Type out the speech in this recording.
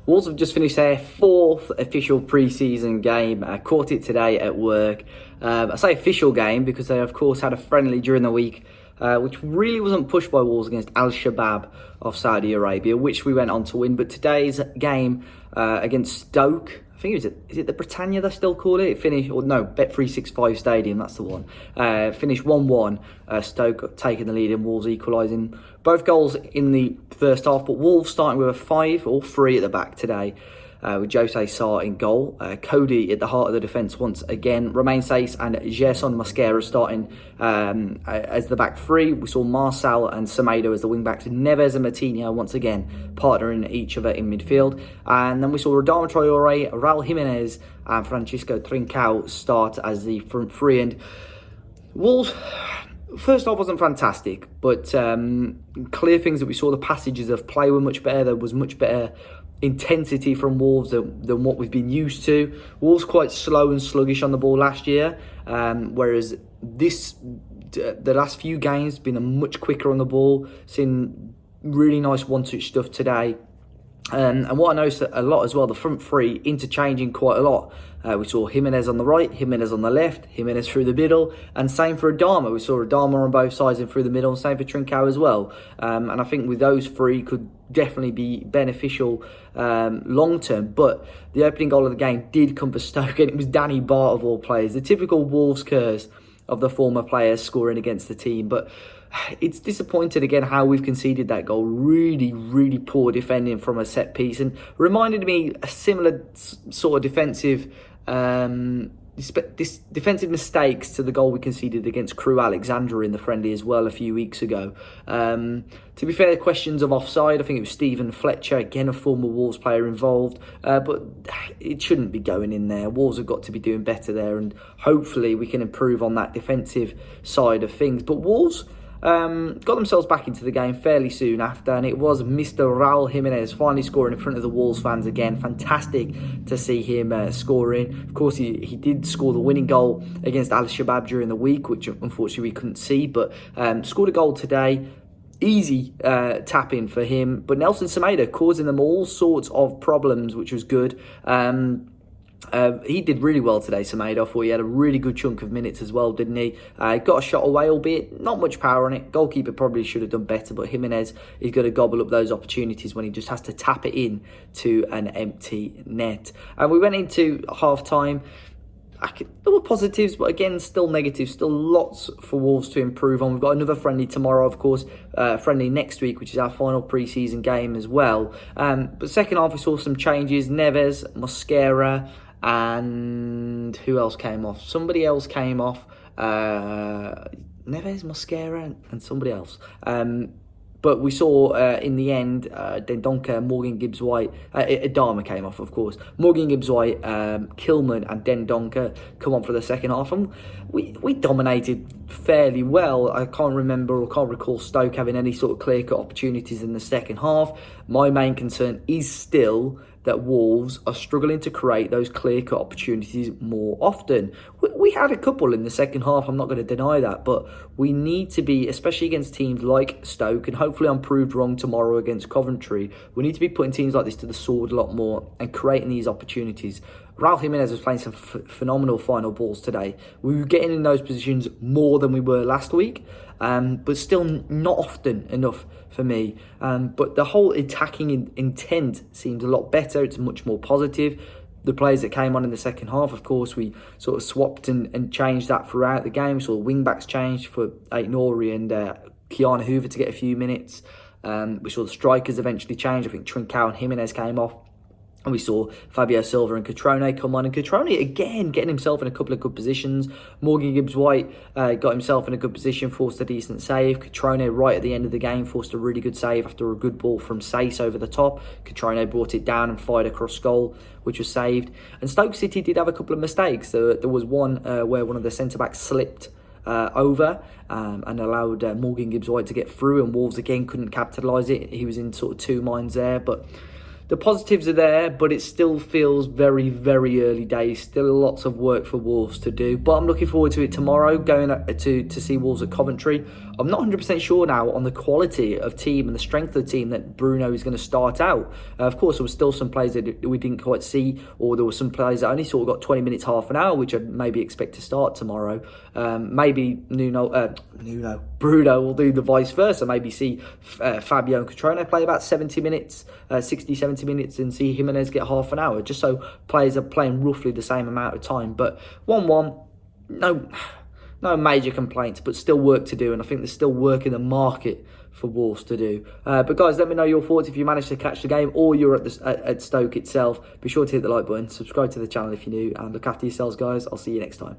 Wolves have just finished their 4th official pre-season game. Caught it today at work. I say official game because they, of course, had a friendly during the week, which really wasn't pushed by Wolves against Al-Shabaab of Saudi Arabia, which we went on to win. But today's game against Stoke, I think is it the Britannia they still call it? It finished, or no, Bet365 Stadium, that's the one. Finished 1-1. Stoke taking the lead and Wolves equalising. Both goals in the first half, but Wolves starting with a 5 or 3 at the back today. With Jose Sarr in goal. Cody at the heart of the defence once again. Romain Saiss and Gerson Mosquera starting as the back 3. We saw Marcel and Semedo as the wing backs. Neves and Matinho once again partnering each other in midfield. And then we saw Adama Traore, Raul Jimenez and Francisco Trincao start as the front 3. And Wolves, first half wasn't fantastic, but clear things that we saw. The passages of play were much better. There was much better intensity from Wolves than what we've been used to. Wolves quite slow and sluggish on the ball last year, whereas the last few games been a much quicker on the ball. Seen really nice one-touch stuff today. And what I noticed a lot as well, the front 3 interchanging quite a lot. We saw Jimenez on the right, Jimenez on the left, Jimenez through the middle, and same for Adama. We saw Adama on both sides and through the middle, and same for Trincao as well. And I think with those 3 could definitely be beneficial long term. But the opening goal of the game did come for Stoke, and it was Danny Bart of all players. The typical Wolves curse of the former players scoring against the team. But it's disappointed again how we've conceded that goal. Really, really poor defending from a set piece, and reminded me a similar sort of defensive defensive mistakes to the goal we conceded against Crewe Alexandra in the friendly as well a few weeks ago. To be fair, questions of offside. I think it was Stephen Fletcher, again a former Wolves player, involved, but it shouldn't be going in there. Wolves have got to be doing better there, and hopefully we can improve on that defensive side of things. But Wolves got themselves back into the game fairly soon after, and it was Mr. Raul Jimenez finally scoring in front of the Wolves fans again. Fantastic to see him scoring. Of course, he did score the winning goal against Al-Shabaab during the week, which unfortunately we couldn't see, but scored a goal today. Easy tap-in for him, but Nelson Semedo causing them all sorts of problems, which was good. He did really well today, Semedo. I thought he had a really good chunk of minutes as well, didn't he? Got a shot away, albeit not much power on it. Goalkeeper probably should have done better, but Jimenez is going to gobble up those opportunities when he just has to tap it in to an empty net. And we went into half-time. There were positives, but again, still negatives. Still lots for Wolves to improve on. We've got another friendly tomorrow, of course. Friendly next week, which is our final pre-season game as well. But second half, we saw some changes. Neves, Mosquera, and who else came off? Somebody else came off. Neves, Mosquera, and somebody else. But we saw in the end, Dendoncker, Morgan Gibbs-White, Adama came off, of course. Morgan Gibbs-White, Kilman and Dendoncker come on for the second half. And we dominated fairly well. I can't remember or can't recall Stoke having any sort of clear-cut opportunities in the second half. My main concern is still that Wolves are struggling to create those clear-cut opportunities more often. We had a couple in the second half, I'm not going to deny that, but we need to be, especially against teams like Stoke, and hopefully I'm proved wrong tomorrow against Coventry, we need to be putting teams like this to the sword a lot more and creating these opportunities. Raul Jimenez was playing some phenomenal final balls today. We were getting in those positions more than we were last week, but still not often enough for me. But the whole attacking intent seems a lot better. It's much more positive. The players that came on in the second half, of course, we sort of swapped and changed that throughout the game. We saw wing-backs change for Aït-Nouri and Keanu Hoover to get a few minutes. We saw the strikers eventually change. I think Trincao and Jimenez came off. And we saw Fabio Silva and Cutrone come on. And Cutrone, again, getting himself in a couple of good positions. Morgan Gibbs-White got himself in a good position, forced a decent save. Cutrone, right at the end of the game, forced a really good save after a good ball from Saiss over the top. Cutrone brought it down and fired across goal, which was saved. And Stoke City did have a couple of mistakes. There was one where one of the centre-backs slipped over and allowed Morgan Gibbs-White to get through. And Wolves, again, couldn't capitalise it. He was in sort of two minds there. But the positives are there, but it still feels very, very early days. Still lots of work for Wolves to do. But I'm looking forward to it tomorrow, going to see Wolves at Coventry. I'm not 100% sure now on the quality of team and the strength of the team that Bruno is going to start out. Of course, there were still some players that we didn't quite see, or there were some players that only sort of got 20 minutes, half an hour, which I'd maybe expect to start tomorrow. Maybe Bruno will do the vice versa. Maybe see Fabio and Cotrone play about 70 minutes, 60, 70 minutes, and see Jimenez get half an hour, just so players are playing roughly the same amount of time. But 1-1, no major complaints, but still work to do, and I think there's still work in the market for Wolves to do. But guys, let me know your thoughts if you managed to catch the game or you're at Stoke itself. Be sure to hit the like button, subscribe to the channel if you're new, and look after yourselves, guys. I'll see you next time.